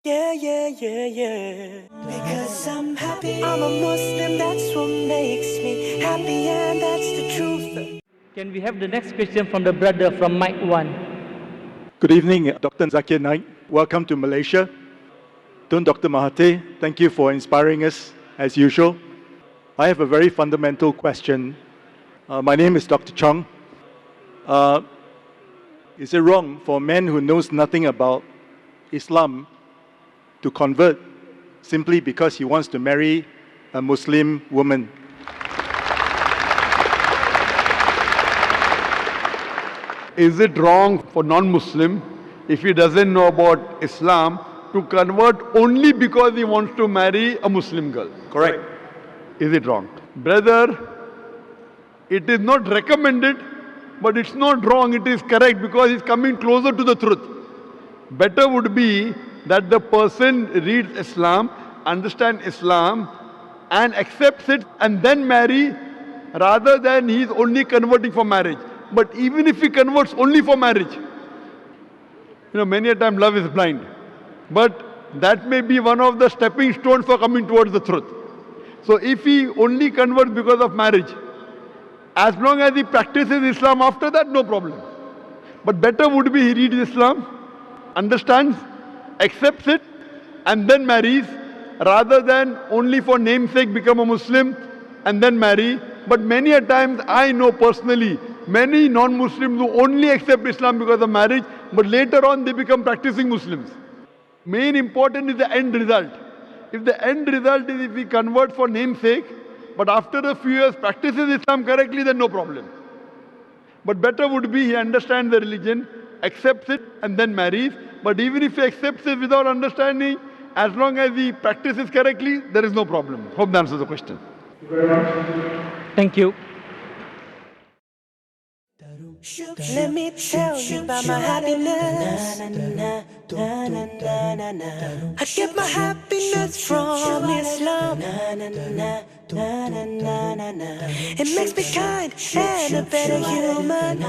Yeah, yeah, yeah, yeah. Because I'm happy. I'm a Muslim, that's what makes me happy, and that's the truth. Can we have the next question from the brother from mic 1? Good evening, Dr. Zakir Naik. Welcome to Malaysia. Tun Dr. Mahathir, thank you for inspiring us as usual. I have a very fundamental question. My name is Dr. Chong. Is it wrong for a man who knows nothing about Islam to convert simply because he wants to marry a Muslim woman? Is it wrong for non-Muslim, if he doesn't know about Islam, to convert only because he wants to marry a Muslim girl? Correct. Is it wrong? Brother, it is not recommended, but it's not wrong, it is correct because he's coming closer to the truth. Better would be that the person reads Islam, understands Islam, and accepts it and then marry, rather than he's only converting for marriage. But even if he converts only for marriage, many a time love is blind. But that may be one of the stepping stones for coming towards the truth. So if he only converts because of marriage, as long as he practices Islam after that, no problem. But better would be he reads Islam, understands, accepts it, and then marries, rather than only for namesake become a Muslim and then marry. But many a times I know personally many non-Muslims who only accept Islam because of marriage, but later on they become practicing Muslims. Main important is the end result. If the end result is if he converts for namesake, but after a few years practices Islam correctly, then no problem. But better would be he understands the religion, accepts it, and then marries. But even if he accepts it without understanding, as long as he practices correctly, there is no problem. Hope that answers the question. Thank you. Let me tell you about my happiness. I get my happiness from Islam. It makes me kind and a better human.